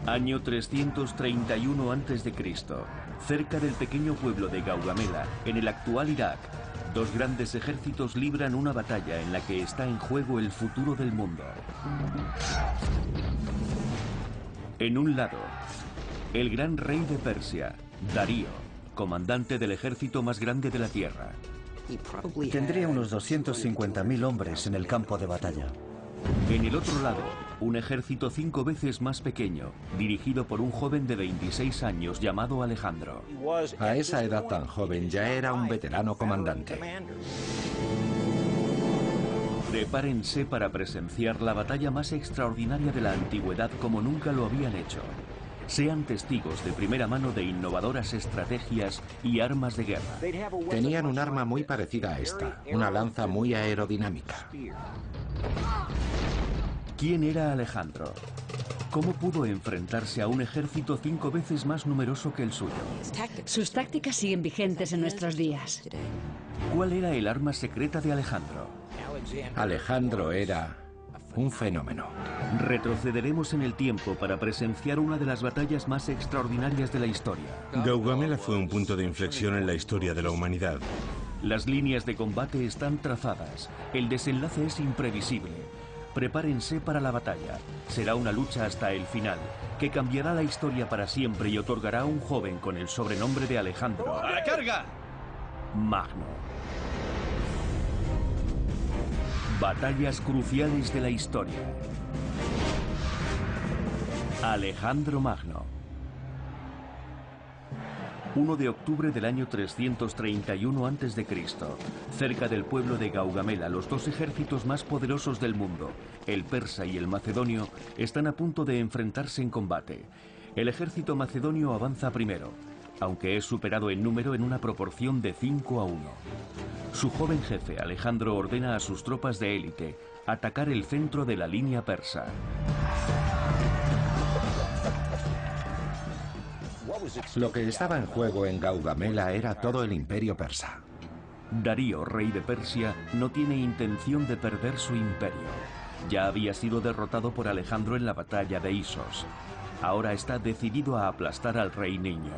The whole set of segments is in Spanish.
Año 331 a.C. Cerca del pequeño pueblo de Gaugamela, en el actual Irak, dos grandes ejércitos libran una batalla en la que está en juego el futuro del mundo. En un lado, el gran rey de Persia, Darío, comandante del ejército más grande de la tierra. Tendría unos 250.000 hombres en el campo de batalla. En el otro lado, un ejército 5 veces más pequeño, dirigido por un joven de 26 años llamado Alejandro. A esa edad tan joven ya era un veterano comandante. Prepárense para presenciar la batalla más extraordinaria de la antigüedad como nunca lo habían hecho. Sean testigos de primera mano de innovadoras estrategias y armas de guerra. Tenían un arma muy parecida a esta, una lanza muy aerodinámica. ¿Quién era Alejandro? ¿Cómo pudo enfrentarse a un ejército 5 veces más numeroso que el suyo? Sus tácticas siguen vigentes en nuestros días. ¿Cuál era el arma secreta de Alejandro? Alejandro era un fenómeno. Retrocederemos en el tiempo para presenciar una de las batallas más extraordinarias de la historia. Gaugamela fue un punto de inflexión en la historia de la humanidad. Las líneas de combate están trazadas. El desenlace es imprevisible. Prepárense para la batalla. Será una lucha hasta el final, que cambiará la historia para siempre y otorgará a un joven con el sobrenombre de Alejandro. ¡A la carga! Magno. Batallas cruciales de la historia. Alejandro Magno. 1 de octubre del año 331 a.C. Cerca del pueblo de Gaugamela, los dos ejércitos más poderosos del mundo, el persa y el macedonio, están a punto de enfrentarse en combate. El ejército macedonio avanza primero, aunque es superado en número en una proporción de 5 a 1. Su joven jefe, Alejandro, ordena a sus tropas de élite atacar el centro de la línea persa. Lo que estaba en juego en Gaugamela era todo el imperio persa. Darío, rey de Persia, no tiene intención de perder su imperio. Ya había sido derrotado por Alejandro en la batalla de Isos. Ahora está decidido a aplastar al rey niño.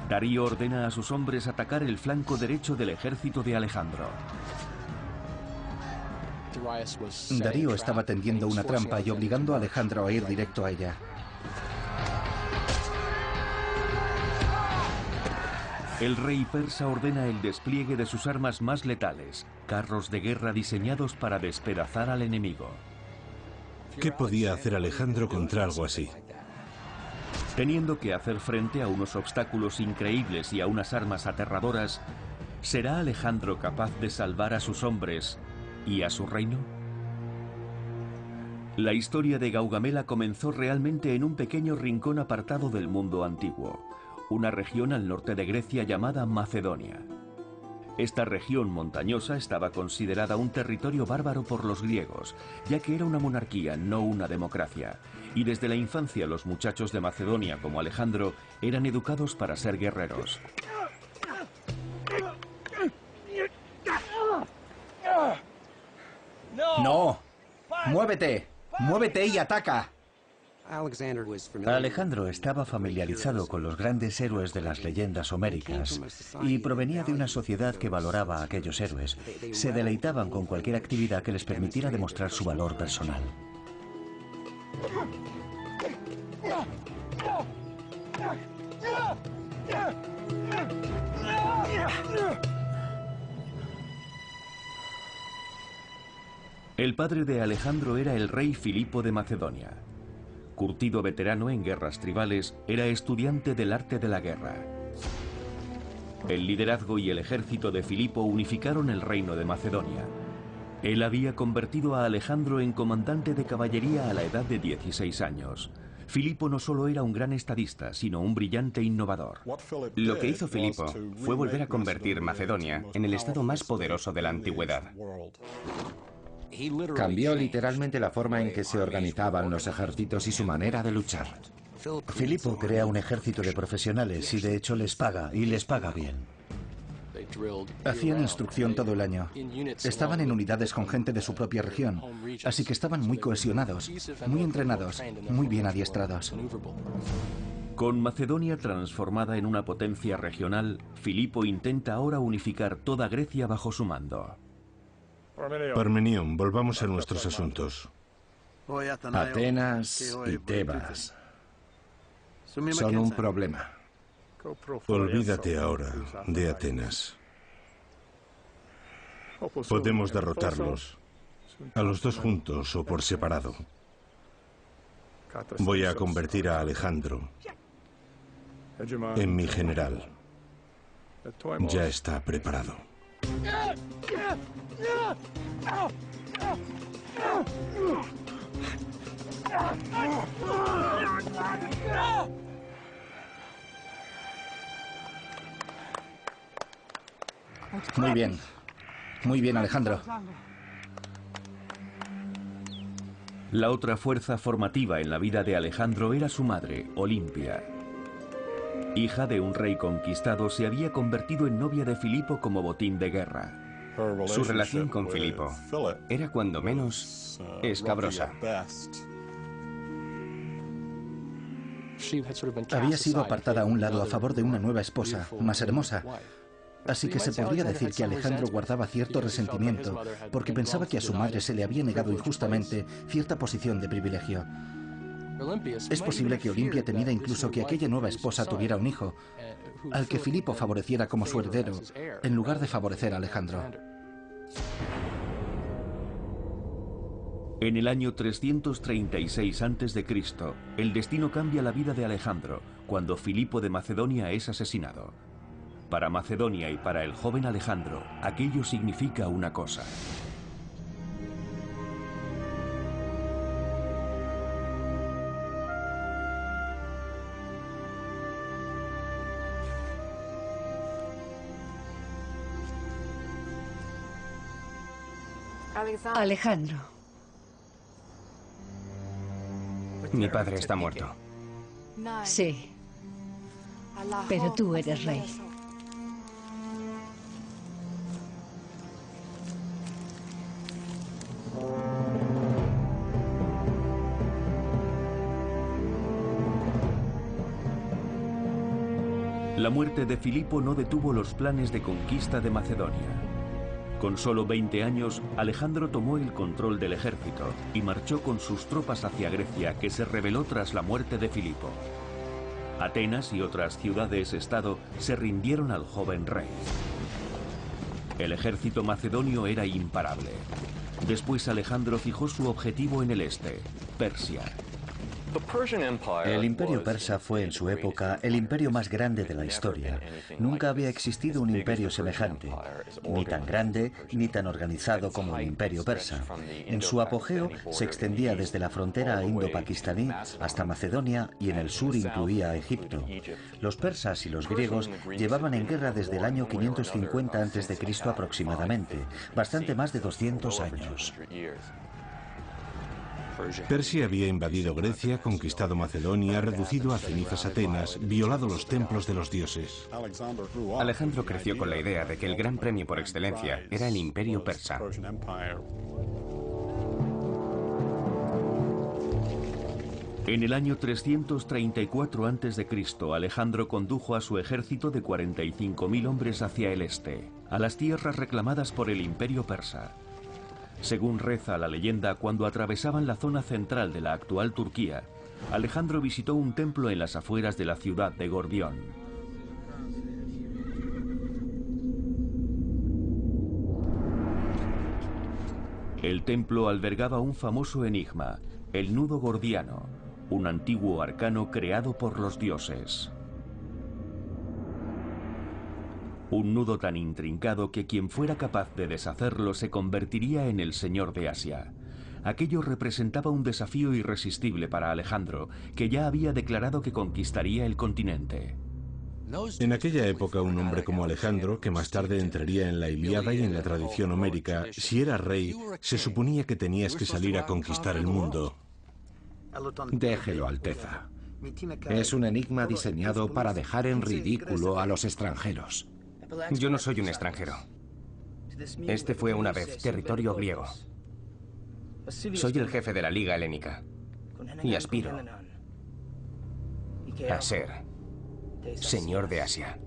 Darío ordena a sus hombres atacar el flanco derecho del ejército de Alejandro. Darío estaba tendiendo una trampa y obligando a Alejandro a ir directo a ella. El rey persa ordena el despliegue de sus armas más letales, carros de guerra diseñados para despedazar al enemigo. ¿Qué podía hacer Alejandro contra algo así? Teniendo que hacer frente a unos obstáculos increíbles y a unas armas aterradoras, ¿será Alejandro capaz de salvar a sus hombres y a su reino? La historia de Gaugamela comenzó realmente en un pequeño rincón apartado del mundo antiguo, una región al norte de Grecia llamada Macedonia. Esta región montañosa estaba considerada un territorio bárbaro por los griegos, ya que era una monarquía, no una democracia, y desde la infancia los muchachos de Macedonia, como Alejandro, eran educados para ser guerreros. ¡No! ¡Muévete! ¡Muévete y ataca! Alejandro estaba familiarizado con los grandes héroes de las leyendas homéricas y provenía de una sociedad que valoraba a aquellos héroes. Se deleitaban con cualquier actividad que les permitiera demostrar su valor personal. El padre de Alejandro era el rey Filipo de Macedonia. Curtido veterano en guerras tribales, era estudiante del arte de la guerra. El liderazgo y el ejército de Filipo unificaron el reino de Macedonia. Él había convertido a Alejandro en comandante de caballería a la edad de 16 años. Filipo no solo era un gran estadista, sino un brillante innovador. Lo que hizo Filipo fue volver a convertir Macedonia en el estado más poderoso de la antigüedad. Cambió literalmente la forma en que se organizaban los ejércitos y su manera de luchar. Filipo crea un ejército de profesionales y de hecho les paga, y les paga bien. Hacían instrucción todo el año. Estaban en unidades con gente de su propia región, así que estaban muy cohesionados, muy entrenados, muy bien adiestrados. Con Macedonia transformada en una potencia regional, Filipo intenta ahora unificar toda Grecia bajo su mando. Parmenión, volvamos a nuestros asuntos. Atenas y Tebas son un problema. Olvídate ahora de Atenas. Podemos derrotarlos, a los dos juntos o por separado. Voy a convertir a Alejandro en mi general. Ya está preparado. Muy bien, Alejandro. La otra fuerza formativa en la vida de Alejandro era su madre, Olimpia. Hija de un rey conquistado, se había convertido en novia de Filipo como botín de guerra. Su relación con Filipo era cuando menos escabrosa. Había sido apartada a un lado a favor de una nueva esposa, más hermosa. Así que se podría decir que Alejandro guardaba cierto resentimiento porque pensaba que a su madre se le había negado injustamente cierta posición de privilegio. Es posible que Olimpia temiera incluso que aquella nueva esposa tuviera un hijo, al que Filipo favoreciera como su heredero, en lugar de favorecer a Alejandro. En el año 336 a.C., el destino cambia la vida de Alejandro, cuando Filipo de Macedonia es asesinado. Para Macedonia y para el joven Alejandro, aquello significa una cosa. Alejandro. Mi padre está muerto. Sí, pero tú eres rey. La muerte de Filipo no detuvo los planes de conquista de Macedonia. Con solo 20 años, Alejandro tomó el control del ejército y marchó con sus tropas hacia Grecia, que se rebeló tras la muerte de Filipo. Atenas y otras ciudades-estado se rindieron al joven rey. El ejército macedonio era imparable. Después Alejandro fijó su objetivo en el este, Persia. El imperio persa fue en su época el imperio más grande de la historia. Nunca había existido un imperio semejante, ni tan grande ni tan organizado como el imperio persa. En su apogeo se extendía desde la frontera indo-pakistaní hasta Macedonia y en el sur incluía a Egipto. Los persas y los griegos llevaban en guerra desde el año 550 a.C. aproximadamente, bastante más de 200 años. Persia había invadido Grecia, conquistado Macedonia, reducido a cenizas Atenas, violado los templos de los dioses. Alejandro creció con la idea de que el gran premio por excelencia era el imperio persa. En el año 334 a.C., Alejandro condujo a su ejército de 45.000 hombres hacia el este, a las tierras reclamadas por el imperio persa. Según reza la leyenda, cuando atravesaban la zona central de la actual Turquía, Alejandro visitó un templo en las afueras de la ciudad de Gordión. El templo albergaba un famoso enigma, el nudo gordiano, un antiguo arcano creado por los dioses. Un nudo tan intrincado que quien fuera capaz de deshacerlo se convertiría en el señor de Asia. Aquello representaba un desafío irresistible para Alejandro, que ya había declarado que conquistaría el continente. En aquella época, un hombre como Alejandro, que más tarde entraría en la Ilíada y en la tradición homérica, si era rey, se suponía que tenías que salir a conquistar el mundo. Déjelo, Alteza. Es un enigma diseñado para dejar en ridículo a los extranjeros. Yo no soy un extranjero. Este fue una vez territorio griego. Soy el jefe de la Liga Helénica y aspiro a ser señor de Asia.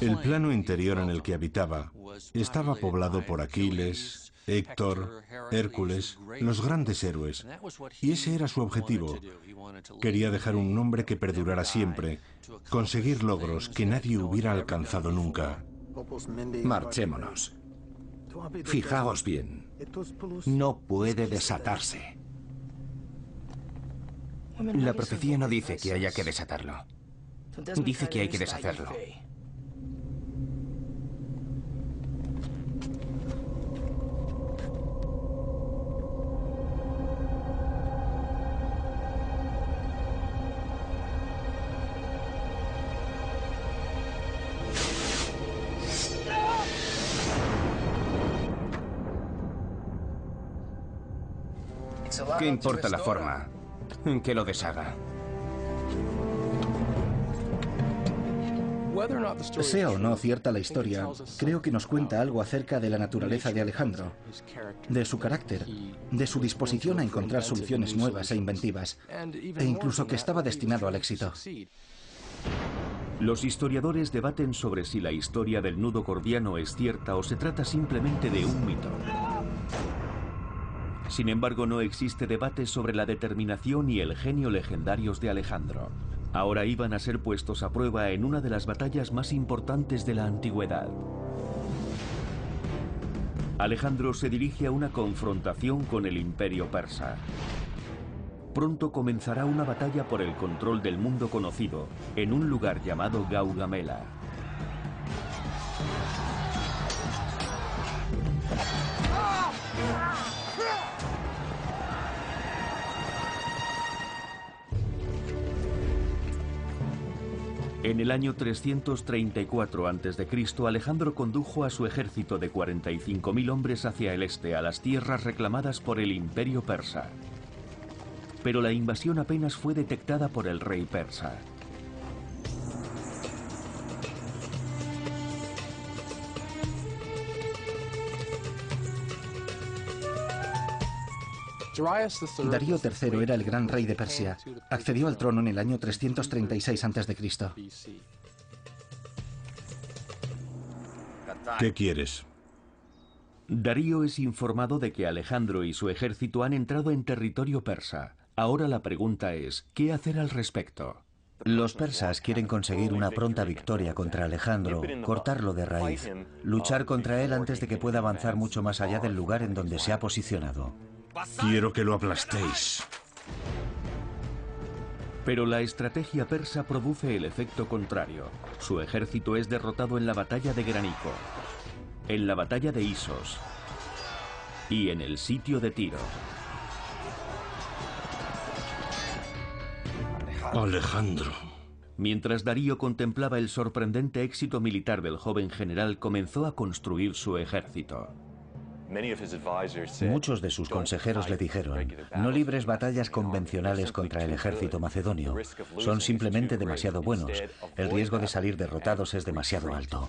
El plano interior en el que habitaba estaba poblado por Aquiles, Héctor, Hércules, los grandes héroes, y ese era su objetivo. Quería dejar un nombre que perdurara siempre, conseguir logros que nadie hubiera alcanzado nunca. Marchémonos. Fijaos bien. No puede desatarse. La profecía no dice que haya que desatarlo. Dice que hay que deshacerlo. ¿Qué importa la forma en que lo deshaga? Sea o no cierta la historia, creo que nos cuenta algo acerca de la naturaleza de Alejandro, de su carácter, de su disposición a encontrar soluciones nuevas e inventivas, e incluso que estaba destinado al éxito. Los historiadores debaten sobre si la historia del nudo gordiano es cierta o se trata simplemente de un mito. Sin embargo, no existe debate sobre la determinación y el genio legendarios de Alejandro. Ahora iban a ser puestos a prueba en una de las batallas más importantes de la antigüedad. Alejandro se dirige a una confrontación con el imperio persa. Pronto comenzará una batalla por el control del mundo conocido, en un lugar llamado Gaugamela. En el año 334 a.C., Alejandro condujo a su ejército de 45.000 hombres hacia el este, a las tierras reclamadas por el imperio persa. Pero la invasión apenas fue detectada por el rey persa. Darío III era el gran rey de Persia. Accedió al trono en el año 336 a.C. ¿Qué quieres? Darío es informado de que Alejandro y su ejército han entrado en territorio persa. Ahora la pregunta es, ¿qué hacer al respecto? Los persas quieren conseguir una pronta victoria contra Alejandro, cortarlo de raíz, luchar contra él antes de que pueda avanzar mucho más allá del lugar en donde se ha posicionado. Quiero que lo aplastéis. Pero la estrategia persa produce el efecto contrario. Su ejército es derrotado en la batalla de Granico, en la batalla de Isos y en el sitio de Tiro. Alejandro. Mientras Darío contemplaba el sorprendente éxito militar del joven general, comenzó a construir su ejército. Muchos de sus consejeros le dijeron, no libres batallas convencionales contra el ejército macedonio, son simplemente demasiado buenos, el riesgo de salir derrotados es demasiado alto.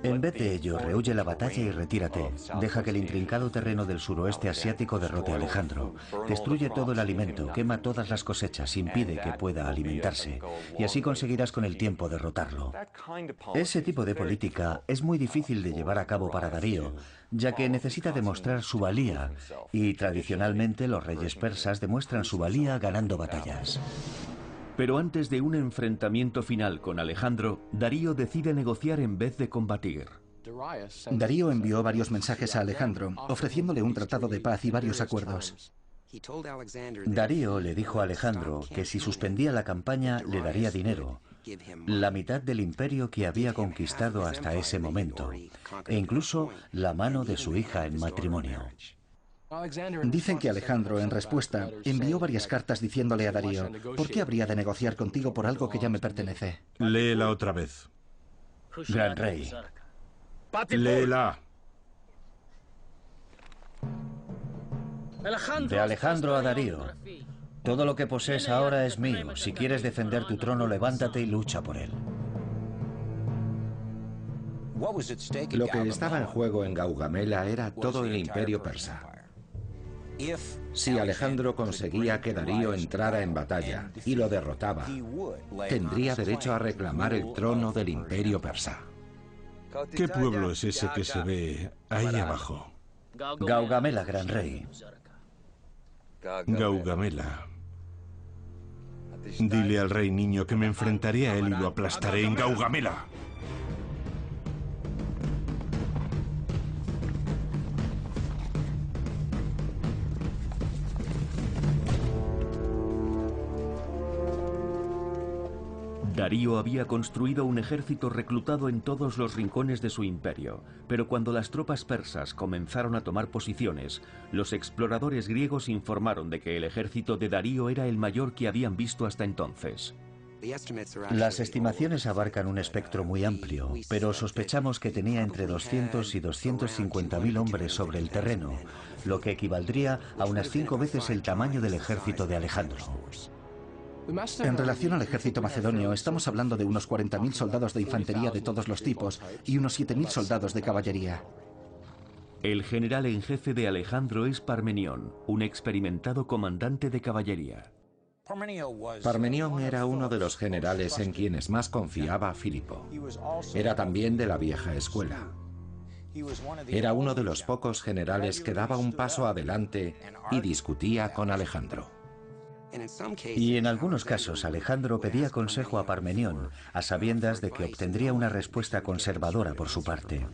En vez de ello, rehúye la batalla y retírate. Deja que el intrincado terreno del suroeste asiático derrote a Alejandro. Destruye todo el alimento, quema todas las cosechas, impide que pueda alimentarse. Y así conseguirás con el tiempo derrotarlo. Ese tipo de política es muy difícil de llevar a cabo para Darío, ya que necesita demostrar su valía. Y tradicionalmente los reyes persas demuestran su valía ganando batallas. Pero antes de un enfrentamiento final con Alejandro, Darío decide negociar en vez de combatir. Darío envió varios mensajes a Alejandro, ofreciéndole un tratado de paz y varios acuerdos. Darío le dijo a Alejandro que si suspendía la campaña le daría dinero, la mitad del imperio que había conquistado hasta ese momento, e incluso la mano de su hija en matrimonio. Dicen que Alejandro, en respuesta, envió varias cartas diciéndole a Darío, ¿por qué habría de negociar contigo por algo que ya me pertenece? Léela otra vez. Gran rey. Léela. De Alejandro a Darío. Todo lo que posees ahora es mío. Si quieres defender tu trono, levántate y lucha por él. Lo que estaba en juego en Gaugamela era todo el imperio persa. Si Alejandro conseguía que Darío entrara en batalla y lo derrotaba, tendría derecho a reclamar el trono del imperio persa. ¿Qué pueblo es ese que se ve ahí abajo? Gaugamela, gran rey. Gaugamela. Dile al rey niño que me enfrentaré a él y lo aplastaré en Gaugamela. Darío había construido un ejército reclutado en todos los rincones de su imperio, pero cuando las tropas persas comenzaron a tomar posiciones, los exploradores griegos informaron de que el ejército de Darío era el mayor que habían visto hasta entonces. Las estimaciones abarcan un espectro muy amplio, pero sospechamos que tenía entre 200 y 250.000 hombres sobre el terreno, lo que equivaldría a unas 5 veces el tamaño del ejército de Alejandro. En relación al ejército macedonio, estamos hablando de unos 40.000 soldados de infantería de todos los tipos y unos 7.000 soldados de caballería. El general en jefe de Alejandro es Parmenión, un experimentado comandante de caballería. Parmenión era uno de los generales en quienes más confiaba Filipo. Era también de la vieja escuela. Era uno de los pocos generales que daba un paso adelante y discutía con Alejandro. Y en algunos casos Alejandro pedía consejo a Parmenión, a sabiendas de que obtendría una respuesta conservadora por su parte.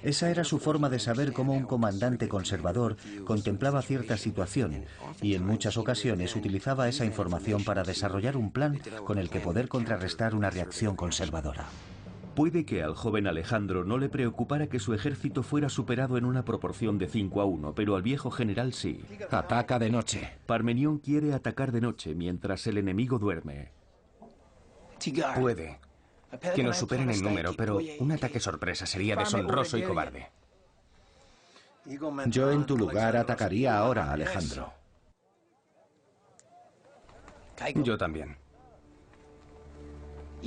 Esa era su forma de saber cómo un comandante conservador contemplaba cierta situación y en muchas ocasiones utilizaba esa información para desarrollar un plan con el que poder contrarrestar una reacción conservadora. Puede que al joven Alejandro no le preocupara que su ejército fuera superado en una proporción de 5-1, pero al viejo general sí. Ataca de noche. Parmenión quiere atacar de noche mientras el enemigo duerme. Puede que nos superen en número, pero un ataque sorpresa sería deshonroso y cobarde. Yo en tu lugar atacaría ahora, Alejandro. Yo también.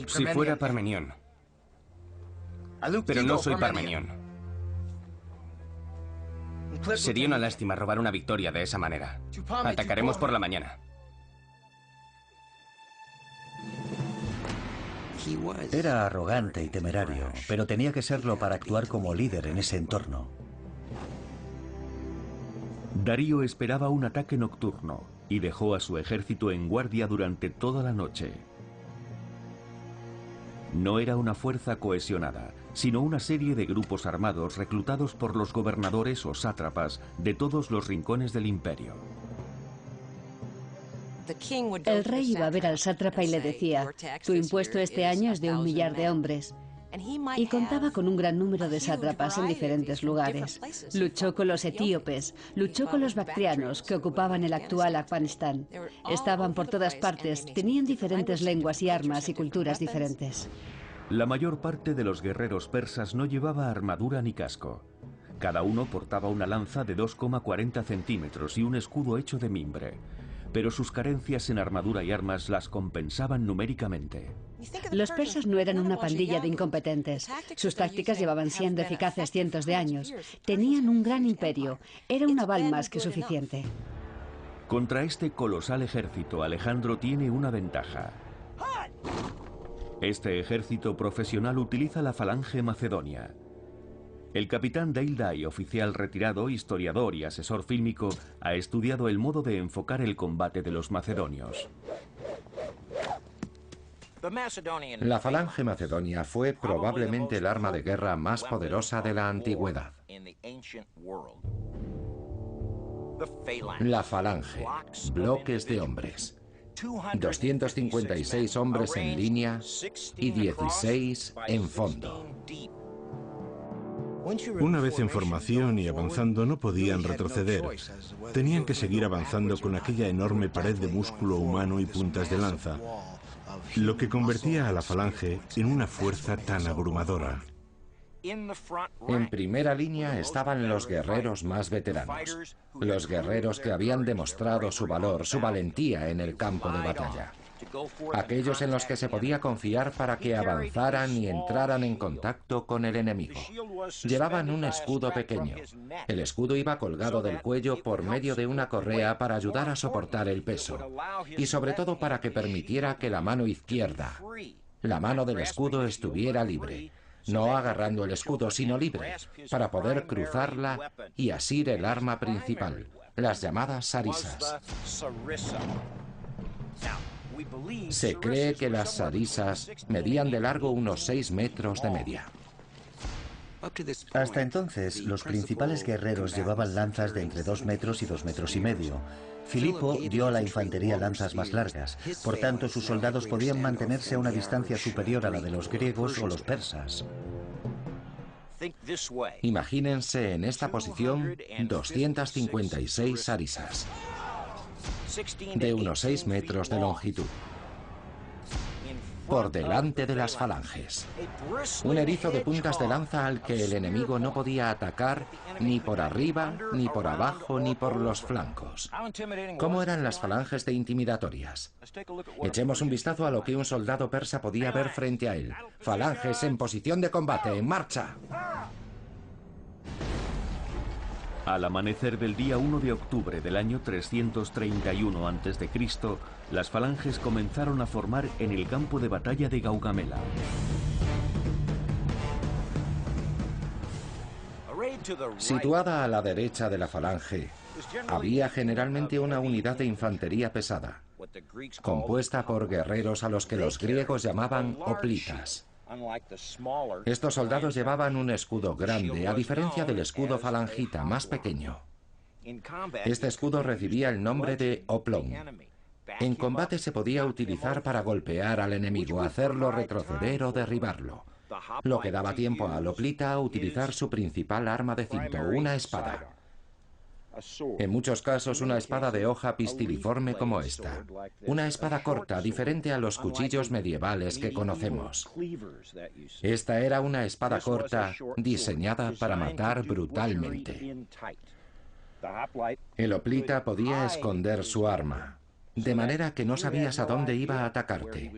Si fuera Parmenión. Pero no soy Parmenión. Sería una lástima robar una victoria de esa manera. Atacaremos por la mañana. Era arrogante y temerario, pero tenía que serlo para actuar como líder en ese entorno. Darío esperaba un ataque nocturno y dejó a su ejército en guardia durante toda la noche. No era una fuerza cohesionada, sino una serie de grupos armados reclutados por los gobernadores o sátrapas de todos los rincones del imperio. El rey iba a ver al sátrapa y le decía: tu impuesto este año es de 1 millar de hombres. Y contaba con un gran número de sátrapas en diferentes lugares. Luchó con los etíopes, luchó con los bactrianos, que ocupaban el actual Afganistán. Estaban por todas partes, tenían diferentes lenguas y armas y culturas diferentes. La mayor parte de los guerreros persas no llevaba armadura ni casco. Cada uno portaba una lanza de 2,40 centímetros y un escudo hecho de mimbre. Pero sus carencias en armadura y armas las compensaban numéricamente. Los persas no eran una pandilla de incompetentes. Sus tácticas llevaban siendo eficaces cientos de años. Tenían un gran imperio. Era un aval más que suficiente. Contra este colosal ejército, Alejandro tiene una ventaja. Este ejército profesional utiliza la falange macedonia. El capitán Dale Dye, oficial retirado, historiador y asesor fílmico, ha estudiado el modo de enfocar el combate de los macedonios. La falange macedonia fue probablemente el arma de guerra más poderosa de la antigüedad. La falange, bloques de hombres. 256 hombres en línea y 16 en fondo. Una vez en formación y avanzando no podían retroceder. Tenían que seguir avanzando con aquella enorme pared de músculo humano y puntas de lanza, lo que convertía a la falange en una fuerza tan abrumadora. En primera línea estaban los guerreros más veteranos, los guerreros que habían demostrado su valor, su valentía en el campo de batalla. Aquellos en los que se podía confiar para que avanzaran y entraran en contacto con el enemigo. Llevaban un escudo pequeño. El escudo iba colgado del cuello por medio de una correa para ayudar a soportar el peso, y sobre todo para que permitiera que la mano izquierda, la mano del escudo, estuviera libre. No agarrando el escudo, sino libre, para poder cruzarla y asir el arma principal, las llamadas sarisas. Se cree que las sarisas medían de largo unos 6 metros de media. Hasta entonces, los principales guerreros llevaban lanzas de entre 2 metros y 2 metros y medio. Filipo dio a la infantería lanzas más largas, por tanto sus soldados podían mantenerse a una distancia superior a la de los griegos o los persas. Imagínense en esta posición 256 sarisas, de unos 6 metros de longitud, por delante de las falanges. Un erizo de puntas de lanza al que el enemigo no podía atacar ni por arriba, ni por abajo, ni por los flancos. ¿Cómo eran las falanges de intimidatorias? Echemos un vistazo a lo que un soldado persa podía ver frente a él. Falanges en posición de combate, en marcha. Al amanecer del día 1 de octubre del año 331 a.C., las falanges comenzaron a formar en el campo de batalla de Gaugamela. Situada a la derecha de la falange, había generalmente una unidad de infantería pesada, compuesta por guerreros a los que los griegos llamaban hoplitas. Estos soldados llevaban un escudo grande, a diferencia del escudo falangita, más pequeño. Este escudo recibía el nombre de oplón. En combate se podía utilizar para golpear al enemigo, hacerlo retroceder o derribarlo, lo que daba tiempo al hoplita a utilizar su principal arma de cinto, una espada. En muchos casos una espada de hoja pistiliforme como esta. Una espada corta, diferente a los cuchillos medievales que conocemos. Esta era una espada corta diseñada para matar brutalmente. El hoplita podía esconder su arma, de manera que no sabías a dónde iba a atacarte.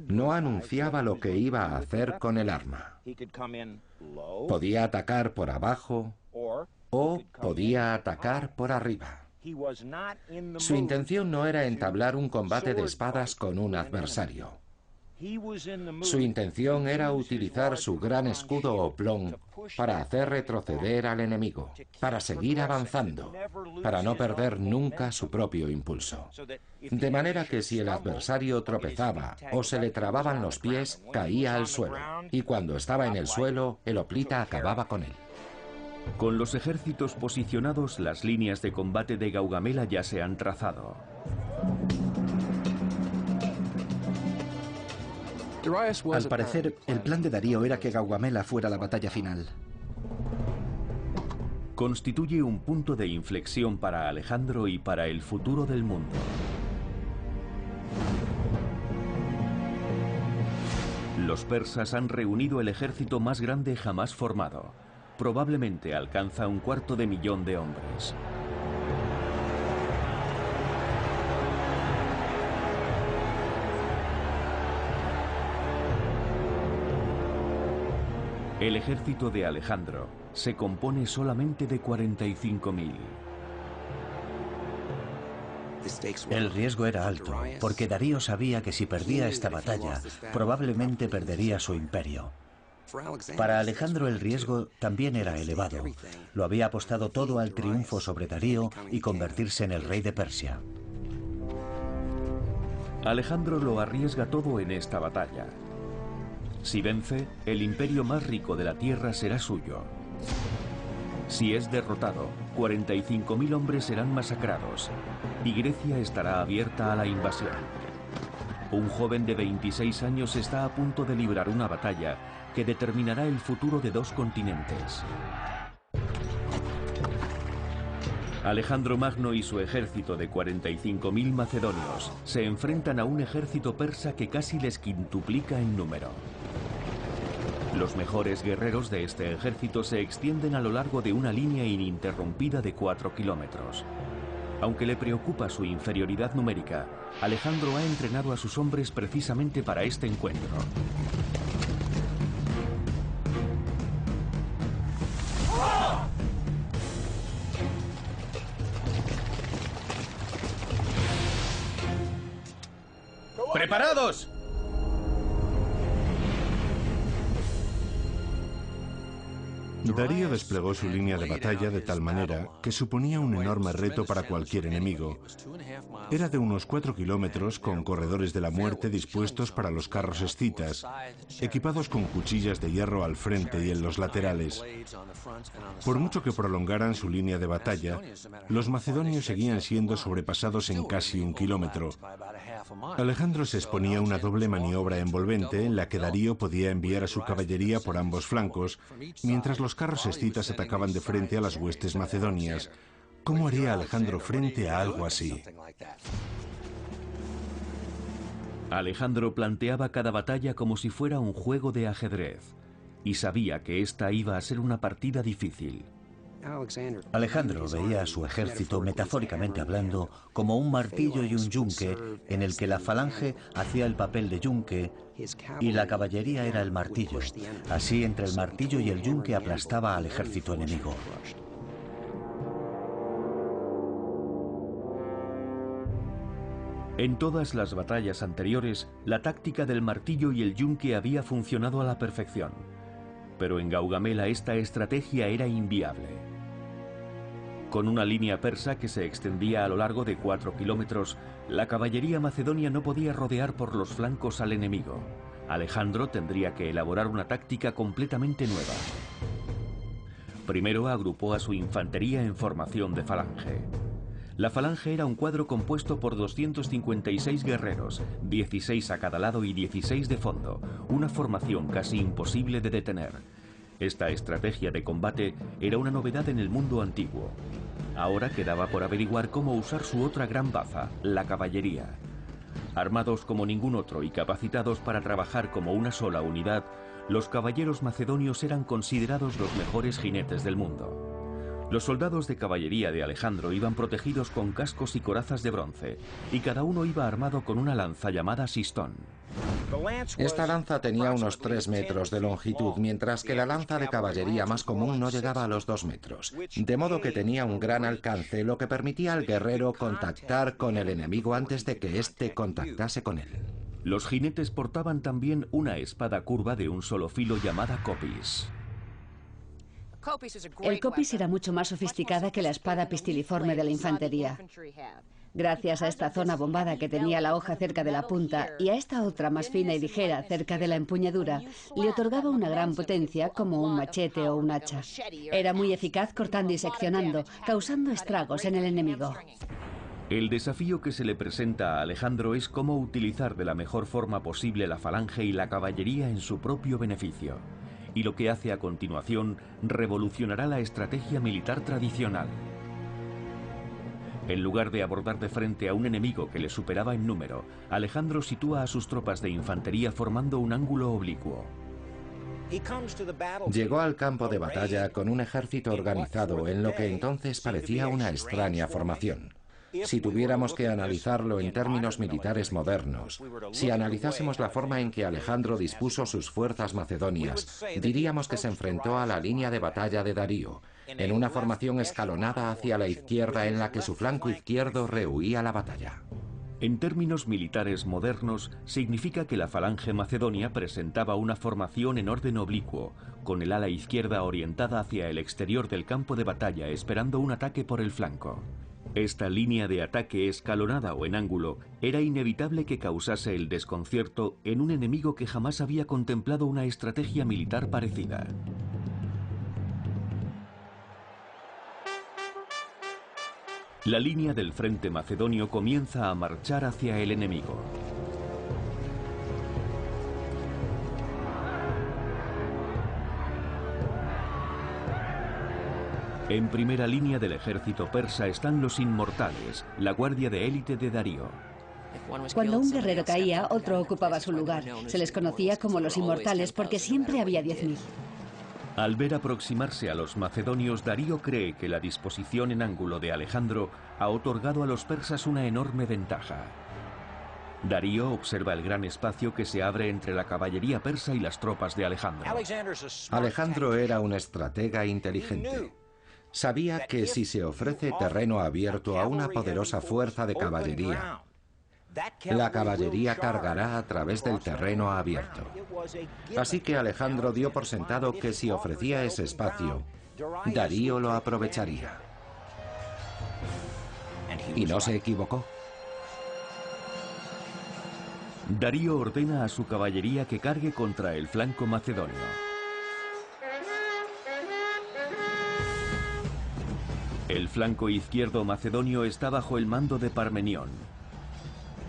No anunciaba lo que iba a hacer con el arma. Podía atacar por abajo o podía atacar por arriba. Su intención no era entablar un combate de espadas con un adversario. Su intención era utilizar su gran escudo oplón para hacer retroceder al enemigo, para seguir avanzando, para no perder nunca su propio impulso. De manera que si el adversario tropezaba o se le trababan los pies, caía al suelo, y cuando estaba en el suelo, el hoplita acababa con él. Con los ejércitos posicionados, las líneas de combate de Gaugamela ya se han trazado. Al parecer, el plan de Darío era que Gaugamela fuera la batalla final. Constituye un punto de inflexión para Alejandro y para el futuro del mundo. Los persas han reunido el ejército más grande jamás formado. Probablemente alcanza 250.000 de hombres. El ejército de Alejandro se compone solamente de 45.000. El riesgo era alto, porque Darío sabía que si perdía esta batalla, probablemente perdería su imperio. Para Alejandro el riesgo también era elevado. Lo había apostado todo al triunfo sobre Darío y convertirse en el rey de Persia. Alejandro lo arriesga todo en esta batalla. Si vence, el imperio más rico de la tierra será suyo. Si es derrotado, 45.000 hombres serán masacrados y Grecia estará abierta a la invasión. Un joven de 26 años está a punto de librar una batalla que determinará el futuro de 2 continentes. Alejandro Magno y su ejército de 45.000 macedonios se enfrentan a un ejército persa que casi les quintuplica en número. Los mejores guerreros de este ejército se extienden a lo largo de una línea ininterrumpida de 4 kilómetros. Aunque le preocupa su inferioridad numérica, Alejandro ha entrenado a sus hombres precisamente para este encuentro. ¡Preparados! Darío desplegó su línea de batalla de tal manera que suponía un enorme reto para cualquier enemigo. Era de unos 4 kilómetros con corredores de la muerte dispuestos para los carros escitas, equipados con cuchillas de hierro al frente y en los laterales. Por mucho que prolongaran su línea de batalla, los macedonios seguían siendo sobrepasados en casi 1 kilómetro. Alejandro se exponía a una doble maniobra envolvente en la que Darío podía enviar a su caballería por ambos flancos, mientras los carros escitas atacaban de frente a las huestes macedonias. ¿Cómo haría Alejandro frente a algo así? Alejandro planteaba cada batalla como si fuera un juego de ajedrez, y sabía que esta iba a ser una partida difícil. Alejandro veía a su ejército, metafóricamente hablando, como un martillo y un yunque en el que la falange hacía el papel de yunque y la caballería era el martillo. Así, entre el martillo y el yunque aplastaba al ejército enemigo. En todas las batallas anteriores, la táctica del martillo y el yunque había funcionado a la perfección. Pero en Gaugamela esta estrategia era inviable. Con una línea persa que se extendía a lo largo de 4 kilómetros, la caballería macedonia no podía rodear por los flancos al enemigo. Alejandro tendría que elaborar una táctica completamente nueva. Primero agrupó a su infantería en formación de falange. La falange era un cuadro compuesto por 256 guerreros, 16 a cada lado y 16 de fondo, una formación casi imposible de detener. Esta estrategia de combate era una novedad en el mundo antiguo. Ahora quedaba por averiguar cómo usar su otra gran baza, la caballería. Armados como ningún otro y capacitados para trabajar como una sola unidad, los caballeros macedonios eran considerados los mejores jinetes del mundo. Los soldados de caballería de Alejandro iban protegidos con cascos y corazas de bronce, y cada uno iba armado con una lanza llamada sistón. Esta lanza tenía unos 3 metros de longitud, mientras que la lanza de caballería más común no llegaba a los 2 metros, de modo que tenía un gran alcance, lo que permitía al guerrero contactar con el enemigo antes de que éste contactase con él. Los jinetes portaban también una espada curva de un solo filo llamada copis. El copis era mucho más sofisticada que la espada pistiliforme de la infantería. Gracias a esta zona bombada que tenía la hoja cerca de la punta y a esta otra más fina y ligera cerca de la empuñadura, le otorgaba una gran potencia como un machete o un hacha. Era muy eficaz cortando y seccionando, causando estragos en el enemigo. El desafío que se le presenta a Alejandro es cómo utilizar de la mejor forma posible la falange y la caballería en su propio beneficio. Y lo que hace a continuación revolucionará la estrategia militar tradicional. En lugar de abordar de frente a un enemigo que le superaba en número, Alejandro sitúa a sus tropas de infantería formando un ángulo oblicuo. Llegó al campo de batalla con un ejército organizado en lo que entonces parecía una extraña formación. Si tuviéramos que analizarlo en términos militares modernos, si analizásemos la forma en que Alejandro dispuso sus fuerzas macedonias, diríamos que se enfrentó a la línea de batalla de Darío, en una formación escalonada hacia la izquierda en la que su flanco izquierdo rehuía la batalla. En términos militares modernos, significa que la falange macedonia presentaba una formación en orden oblicuo, con el ala izquierda orientada hacia el exterior del campo de batalla esperando un ataque por el flanco. Esta línea de ataque escalonada o en ángulo era inevitable que causase el desconcierto en un enemigo que jamás había contemplado una estrategia militar parecida. La línea del frente macedonio comienza a marchar hacia el enemigo. En primera línea del ejército persa están los inmortales, la guardia de élite de Darío. Cuando un guerrero caía, otro ocupaba su lugar. Se les conocía como los inmortales porque siempre había 10.000. Al ver aproximarse a los macedonios, Darío cree que la disposición en ángulo de Alejandro ha otorgado a los persas una enorme ventaja. Darío observa el gran espacio que se abre entre la caballería persa y las tropas de Alejandro. Alejandro era un estratega inteligente. Sabía que si se ofrece terreno abierto a una poderosa fuerza de caballería, la caballería cargará a través del terreno abierto. Así que Alejandro dio por sentado que si ofrecía ese espacio, Darío lo aprovecharía. Y no se equivocó. Darío ordena a su caballería que cargue contra el flanco macedonio. El flanco izquierdo macedonio está bajo el mando de Parmenión.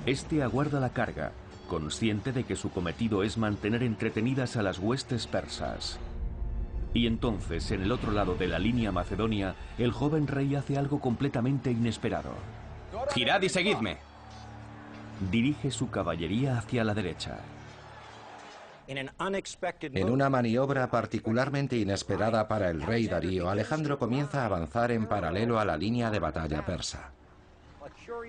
Este aguarda la carga, consciente de que su cometido es mantener entretenidas a las huestes persas. Y entonces, en el otro lado de la línea macedonia, el joven rey hace algo completamente inesperado. ¡Girad y seguidme! Dirige su caballería hacia la derecha. En una maniobra particularmente inesperada para el rey Darío, Alejandro comienza a avanzar en paralelo a la línea de batalla persa.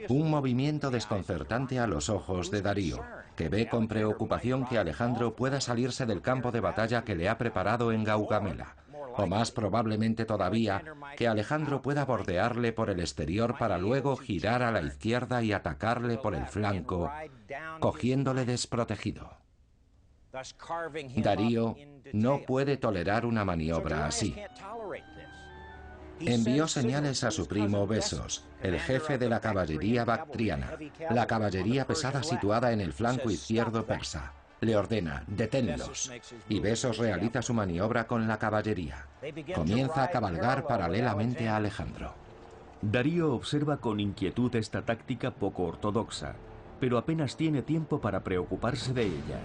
Un movimiento desconcertante a los ojos de Darío, que ve con preocupación que Alejandro pueda salirse del campo de batalla que le ha preparado en Gaugamela, o más probablemente todavía, que Alejandro pueda bordearle por el exterior para luego girar a la izquierda y atacarle por el flanco, cogiéndole desprotegido. Darío no puede tolerar una maniobra así. Envió señales a su primo Besos, el jefe de la caballería bactriana, la caballería pesada situada en el flanco izquierdo persa. Le ordena, deténlos, y Besos realiza su maniobra con la caballería. Comienza a cabalgar paralelamente a Alejandro. Darío observa con inquietud esta táctica poco ortodoxa, pero apenas tiene tiempo para preocuparse de ella.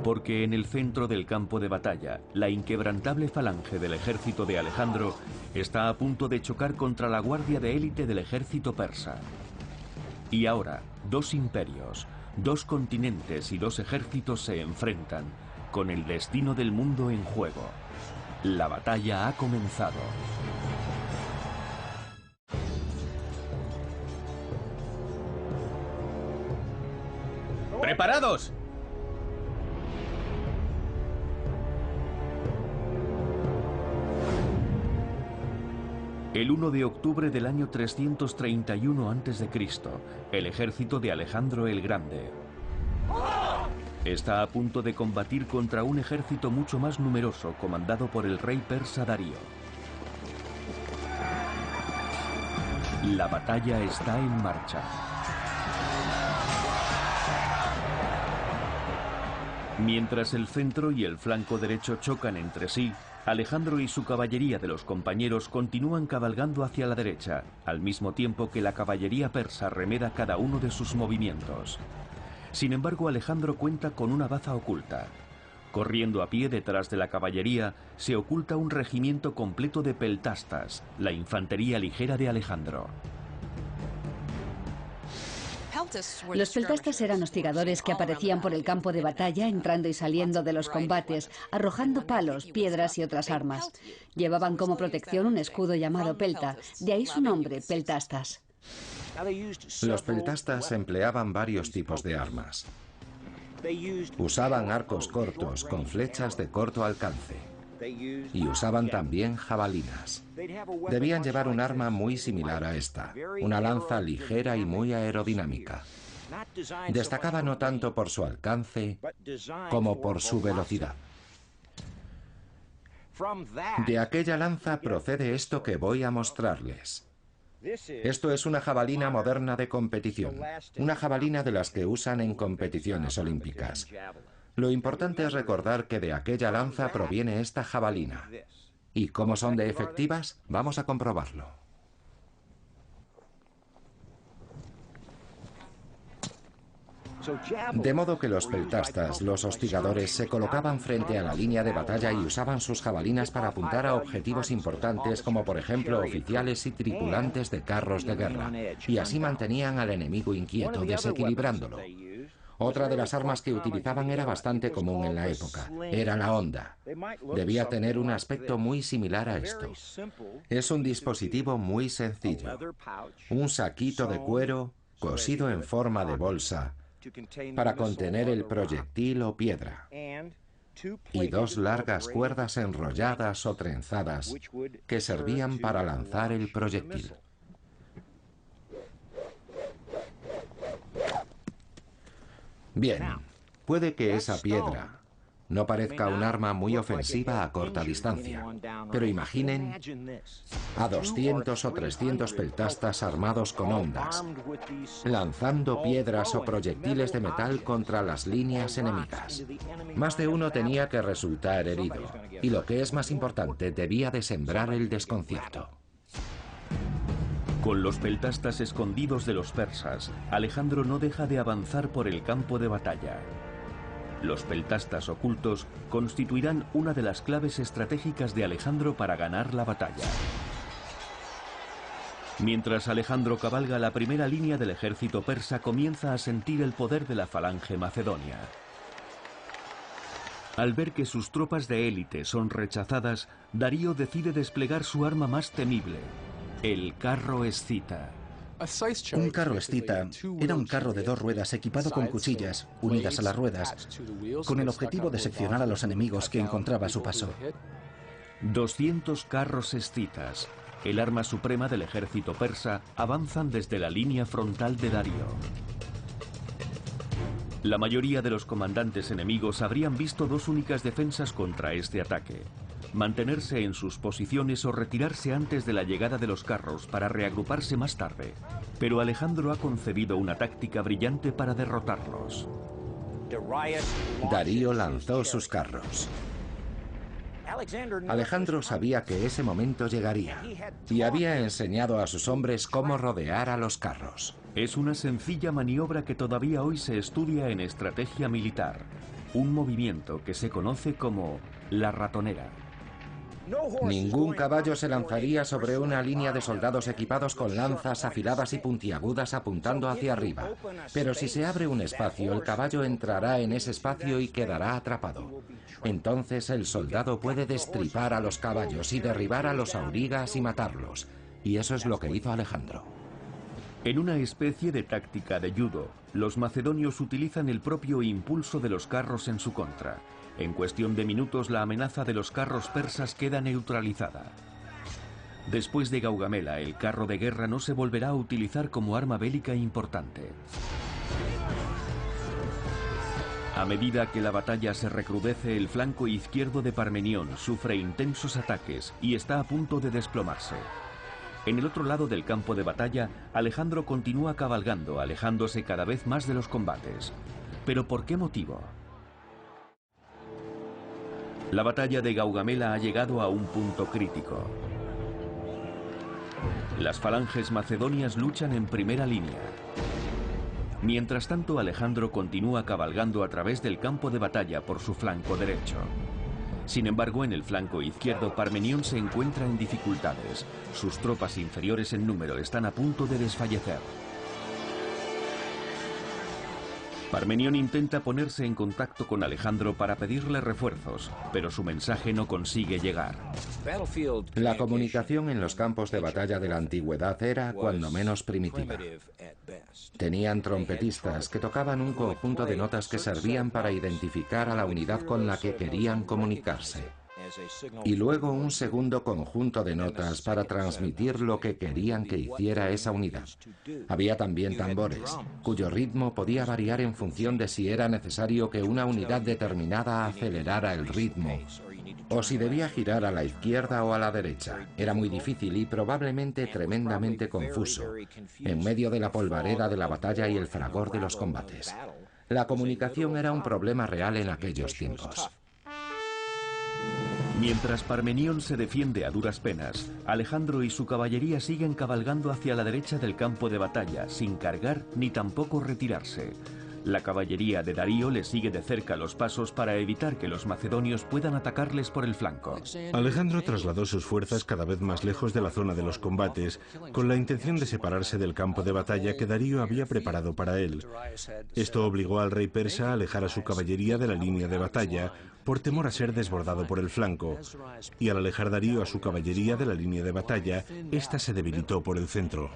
Porque en el centro del campo de batalla, la inquebrantable falange del ejército de Alejandro está a punto de chocar contra la guardia de élite del ejército persa. Y ahora, dos imperios, dos continentes y dos ejércitos se enfrentan, con el destino del mundo en juego. La batalla ha comenzado. ¡Preparados! El 1 de octubre del año 331 a.C., el ejército de Alejandro el Grande está a punto de combatir contra un ejército mucho más numeroso comandado por el rey persa Darío. La batalla está en marcha. Mientras el centro y el flanco derecho chocan entre sí, Alejandro y su caballería de los compañeros continúan cabalgando hacia la derecha, al mismo tiempo que la caballería persa remeda cada uno de sus movimientos. Sin embargo, Alejandro cuenta con una baza oculta. Corriendo a pie detrás de la caballería, se oculta un regimiento completo de peltastas, la infantería ligera de Alejandro. Los peltastas eran hostigadores que aparecían por el campo de batalla, entrando y saliendo de los combates, arrojando palos, piedras y otras armas. Llevaban como protección un escudo llamado pelta, de ahí su nombre, peltastas. Los peltastas empleaban varios tipos de armas. Usaban arcos cortos con flechas de corto alcance. Y usaban también jabalinas. Debían llevar un arma muy similar a esta, una lanza ligera y muy aerodinámica. Destacaba no tanto por su alcance como por su velocidad. De aquella lanza procede esto que voy a mostrarles. Esto es una jabalina moderna de competición, una jabalina de las que usan en competiciones olímpicas. Lo importante es recordar que de aquella lanza proviene esta jabalina. ¿Y cómo son de efectivas? Vamos a comprobarlo. De modo que los peltastas, los hostigadores, se colocaban frente a la línea de batalla y usaban sus jabalinas para apuntar a objetivos importantes como por ejemplo oficiales y tripulantes de carros de guerra, y así mantenían al enemigo inquieto, desequilibrándolo. Otra de las armas que utilizaban era bastante común en la época, era la honda. Debía tener un aspecto muy similar a esto. Es un dispositivo muy sencillo, un saquito de cuero cosido en forma de bolsa para contener el proyectil o piedra, y dos largas cuerdas enrolladas o trenzadas que servían para lanzar el proyectil. Bien, puede que esa piedra no parezca un arma muy ofensiva a corta distancia, pero imaginen a 200 o 300 peltastas armados con hondas, lanzando piedras o proyectiles de metal contra las líneas enemigas. Más de uno tenía que resultar herido, y lo que es más importante, debía de sembrar el desconcierto. Con los peltastas escondidos de los persas, Alejandro no deja de avanzar por el campo de batalla. Los peltastas ocultos constituirán una de las claves estratégicas de Alejandro para ganar la batalla. Mientras Alejandro cabalga, la primera línea del ejército persa comienza a sentir el poder de la falange macedonia. Al ver que sus tropas de élite son rechazadas, Darío decide desplegar su arma más temible, el carro escita. Un carro escita era un carro de dos ruedas equipado con cuchillas unidas a las ruedas, con el objetivo de seccionar a los enemigos que encontraba a su paso. 200 carros escitas, el arma suprema del ejército persa, avanzan desde la línea frontal de Darío. La mayoría de los comandantes enemigos habrían visto dos únicas defensas contra este ataque: mantenerse en sus posiciones o retirarse antes de la llegada de los carros para reagruparse más tarde. Pero Alejandro ha concebido una táctica brillante para derrotarlos. Darío lanzó sus carros. Alejandro sabía que ese momento llegaría y había enseñado a sus hombres cómo rodear a los carros. Es una sencilla maniobra que todavía hoy se estudia en estrategia militar, un movimiento que se conoce como la ratonera. Ningún caballo se lanzaría sobre una línea de soldados equipados con lanzas afiladas y puntiagudas apuntando hacia arriba. Pero si se abre un espacio, el caballo entrará en ese espacio y quedará atrapado. Entonces el soldado puede destripar a los caballos y derribar a los aurigas y matarlos. Y eso es lo que hizo Alejandro. En una especie de táctica de judo, los macedonios utilizan el propio impulso de los carros en su contra. En cuestión de minutos, la amenaza de los carros persas queda neutralizada. Después de Gaugamela, el carro de guerra no se volverá a utilizar como arma bélica importante. A medida que la batalla se recrudece, el flanco izquierdo de Parmenión sufre intensos ataques y está a punto de desplomarse. En el otro lado del campo de batalla, Alejandro continúa cabalgando, alejándose cada vez más de los combates. ¿Pero por qué motivo? La batalla de Gaugamela ha llegado a un punto crítico. Las falanges macedonias luchan en primera línea. Mientras tanto, Alejandro continúa cabalgando a través del campo de batalla por su flanco derecho. Sin embargo, en el flanco izquierdo, Parmenión se encuentra en dificultades. Sus tropas inferiores en número están a punto de desfallecer. Parmenión intenta ponerse en contacto con Alejandro para pedirle refuerzos, pero su mensaje no consigue llegar. La comunicación en los campos de batalla de la antigüedad era, cuando menos, primitiva. Tenían trompetistas que tocaban un conjunto de notas que servían para identificar a la unidad con la que querían comunicarse. Y luego un segundo conjunto de notas para transmitir lo que querían que hiciera esa unidad. Había también tambores, cuyo ritmo podía variar en función de si era necesario que una unidad determinada acelerara el ritmo, o si debía girar a la izquierda o a la derecha. Era muy difícil y probablemente tremendamente confuso, en medio de la polvareda de la batalla y el fragor de los combates. La comunicación era un problema real en aquellos tiempos. Mientras Parmenión se defiende a duras penas, Alejandro y su caballería siguen cabalgando hacia la derecha del campo de batalla, sin cargar ni tampoco retirarse. La caballería de Darío le sigue de cerca los pasos para evitar que los macedonios puedan atacarles por el flanco. Alejandro trasladó sus fuerzas cada vez más lejos de la zona de los combates, con la intención de separarse del campo de batalla que Darío había preparado para él. Esto obligó al rey persa a alejar a su caballería de la línea de batalla, por temor a ser desbordado por el flanco. Y al alejar Darío a su caballería de la línea de batalla, ésta se debilitó por el centro.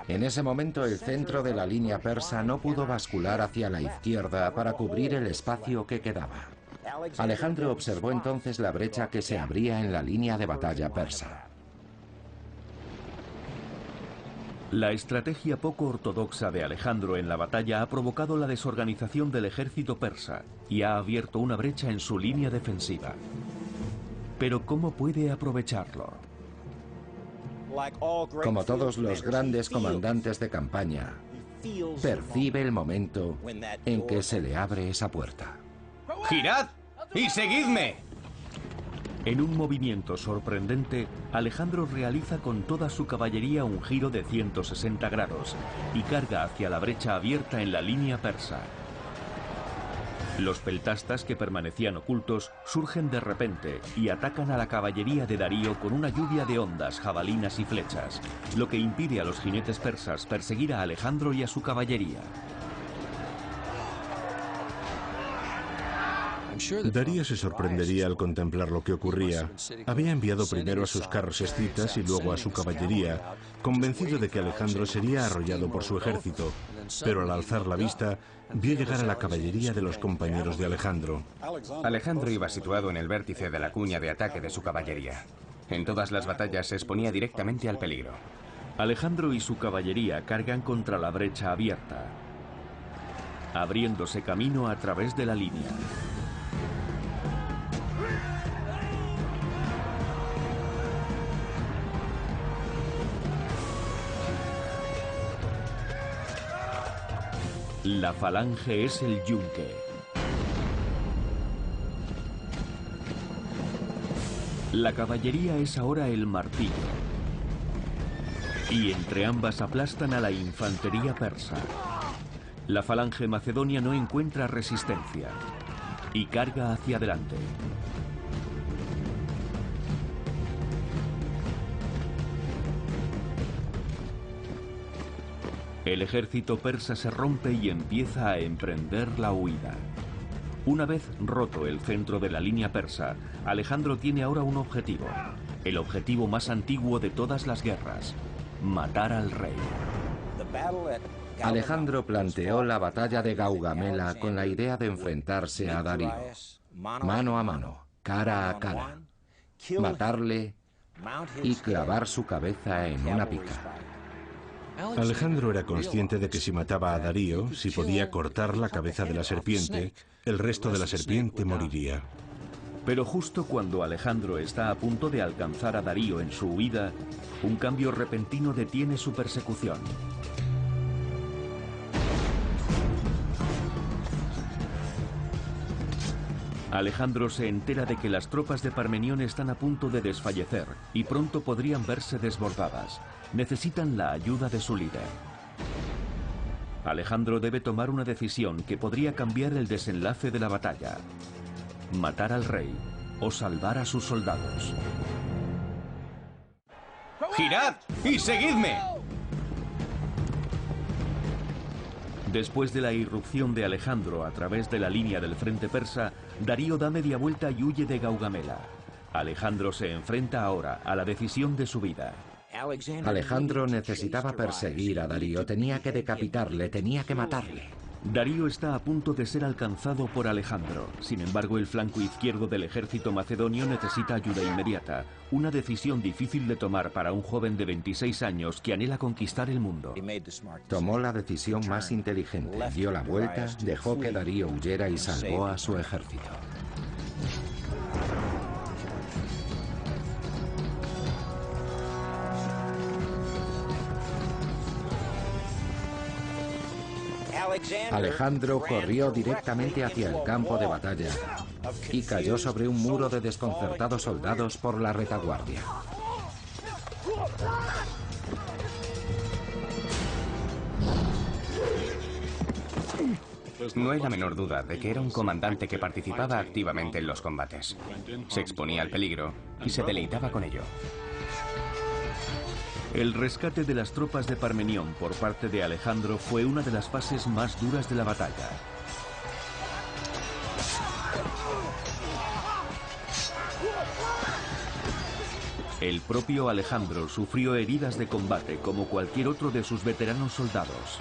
En ese momento el centro de la línea persa no pudo bascular hacia la izquierda para cubrir el espacio que quedaba. Alejandro observó entonces la brecha que se abría en la línea de batalla persa. La estrategia poco ortodoxa de Alejandro en la batalla ha provocado la desorganización del ejército persa y ha abierto una brecha en su línea defensiva. Pero ¿cómo puede aprovecharlo? Como todos los grandes comandantes de campaña, percibe el momento en que se le abre esa puerta. ¡Girad y seguidme! En un movimiento sorprendente, Alejandro realiza con toda su caballería un giro de 160 grados y carga hacia la brecha abierta en la línea persa. Los peltastas que permanecían ocultos surgen de repente y atacan a la caballería de Darío con una lluvia de ondas, jabalinas y flechas, lo que impide a los jinetes persas perseguir a Alejandro y a su caballería. Darío se sorprendería al contemplar lo que ocurría. Había enviado primero a sus carros escitas y luego a su caballería, convencido de que Alejandro sería arrollado por su ejército, pero al alzar la vista, vio llegar a la caballería de los compañeros de Alejandro. Alejandro iba situado en el vértice de la cuña de ataque de su caballería. En todas las batallas se exponía directamente al peligro. Alejandro y su caballería cargan contra la brecha abierta, abriéndose camino a través de la línea. La falange es el yunque. La caballería es ahora el martillo. Y entre ambas aplastan a la infantería persa. La falange macedonia no encuentra resistencia y carga hacia adelante. El ejército persa se rompe y empieza a emprender la huida. Una vez roto el centro de la línea persa, Alejandro tiene ahora un objetivo, el objetivo más antiguo de todas las guerras: matar al rey. Alejandro planteó la batalla de Gaugamela con la idea de enfrentarse a Darío, mano a mano, cara a cara, matarle y clavar su cabeza en una pica. Alejandro era consciente de que si mataba a Darío, si podía cortar la cabeza de la serpiente, el resto de la serpiente moriría. Pero justo cuando Alejandro está a punto de alcanzar a Darío en su huida, un cambio repentino detiene su persecución. Alejandro se entera de que las tropas de Parmenión están a punto de desfallecer y pronto podrían verse desbordadas. Necesitan la ayuda de su líder. Alejandro debe tomar una decisión que podría cambiar el desenlace de la batalla: matar al rey o salvar a sus soldados. ¡Girad y seguidme! Después de la irrupción de Alejandro a través de la línea del frente persa, Darío da media vuelta y huye de Gaugamela. Alejandro se enfrenta ahora a la decisión de su vida. Alejandro necesitaba perseguir a Darío, tenía que decapitarle, tenía que matarle. Darío está a punto de ser alcanzado por Alejandro. Sin embargo, el flanco izquierdo del ejército macedonio necesita ayuda inmediata. Una decisión difícil de tomar para un joven de 26 años que anhela conquistar el mundo. Tomó la decisión más inteligente, dio la vuelta, dejó que Darío huyera y salvó a su ejército. Alejandro corrió directamente hacia el campo de batalla y cayó sobre un muro de desconcertados soldados por la retaguardia. No hay la menor duda de que era un comandante que participaba activamente en los combates. Se exponía al peligro y se deleitaba con ello. El rescate de las tropas de Parmenión por parte de Alejandro fue una de las fases más duras de la batalla. El propio Alejandro sufrió heridas de combate como cualquier otro de sus veteranos soldados.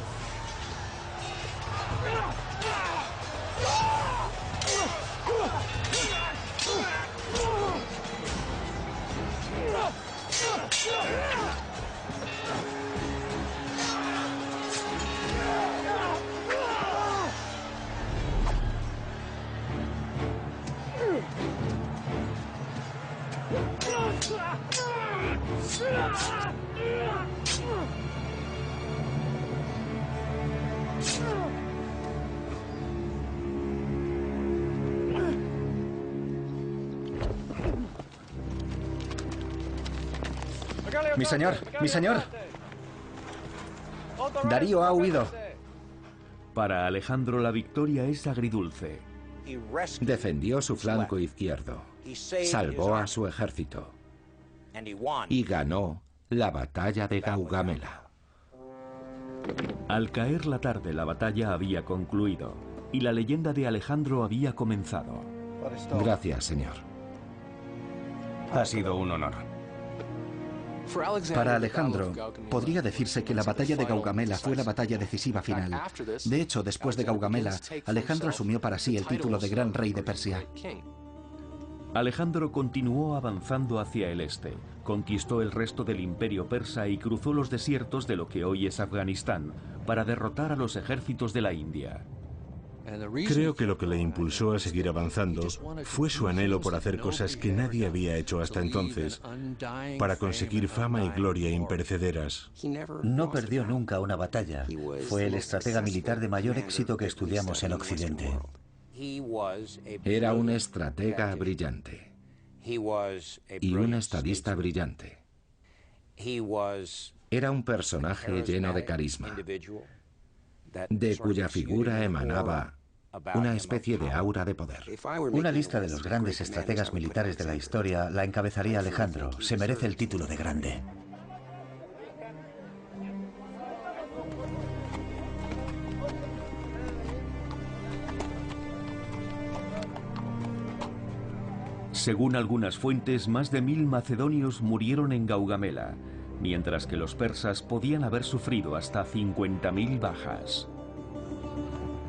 Mi señor, mi señor. Darío ha huido. Para Alejandro la victoria es agridulce. Defendió su flanco izquierdo, salvó a su ejército y ganó la batalla de Gaugamela. Al caer la tarde, la batalla había concluido y la leyenda de Alejandro había comenzado. Gracias, señor. Ha sido un honor. Para Alejandro, podría decirse que la batalla de Gaugamela fue la batalla decisiva final. De hecho, después de Gaugamela, Alejandro asumió para sí el título de Gran Rey de Persia. Alejandro continuó avanzando hacia el este, conquistó el resto del imperio persa y cruzó los desiertos de lo que hoy es Afganistán para derrotar a los ejércitos de la India. Creo que lo que le impulsó a seguir avanzando fue su anhelo por hacer cosas que nadie había hecho hasta entonces, para conseguir fama y gloria imperecederas. No perdió nunca una batalla. Fue el estratega militar de mayor éxito que estudiamos en Occidente. Era un estratega brillante y un estadista brillante. Era un personaje lleno de carisma, de cuya figura emanaba una especie de aura de poder. Una lista de los grandes estrategas militares de la historia la encabezaría Alejandro. Se merece el título de grande. Según algunas fuentes, más de 1000 macedonios murieron en Gaugamela, mientras que los persas podían haber sufrido hasta 50.000 bajas.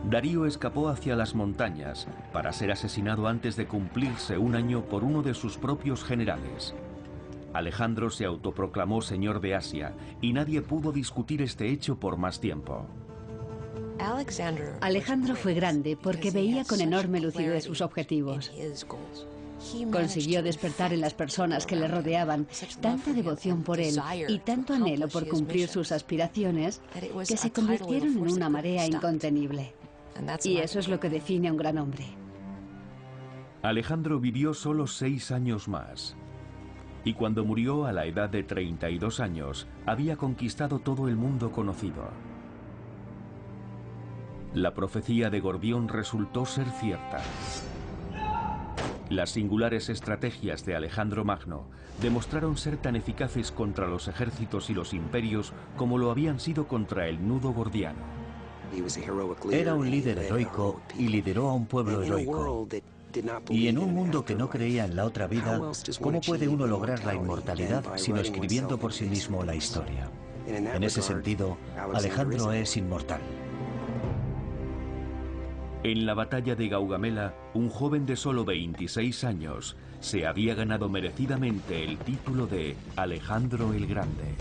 Darío escapó hacia las montañas para ser asesinado antes de cumplirse un año por uno de sus propios generales. Alejandro se autoproclamó señor de Asia y nadie pudo discutir este hecho por más tiempo. Alejandro fue grande porque veía con enorme lucidez sus objetivos. Consiguió despertar en las personas que le rodeaban tanta devoción por él y tanto anhelo por cumplir sus aspiraciones que se convirtieron en una marea incontenible. Y eso es lo que define a un gran hombre. Alejandro vivió solo 6 años más. Y cuando murió a la edad de 32 años, había conquistado todo el mundo conocido. La profecía de Gordión resultó ser cierta. Las singulares estrategias de Alejandro Magno demostraron ser tan eficaces contra los ejércitos y los imperios como lo habían sido contra el nudo gordiano. Era un líder heroico y lideró a un pueblo heroico. Y en un mundo que no creía en la otra vida, ¿cómo puede uno lograr la inmortalidad sino escribiendo por sí mismo la historia? En ese sentido, Alejandro es inmortal. En la batalla de Gaugamela, un joven de solo 26 años se había ganado merecidamente el título de Alejandro el Grande.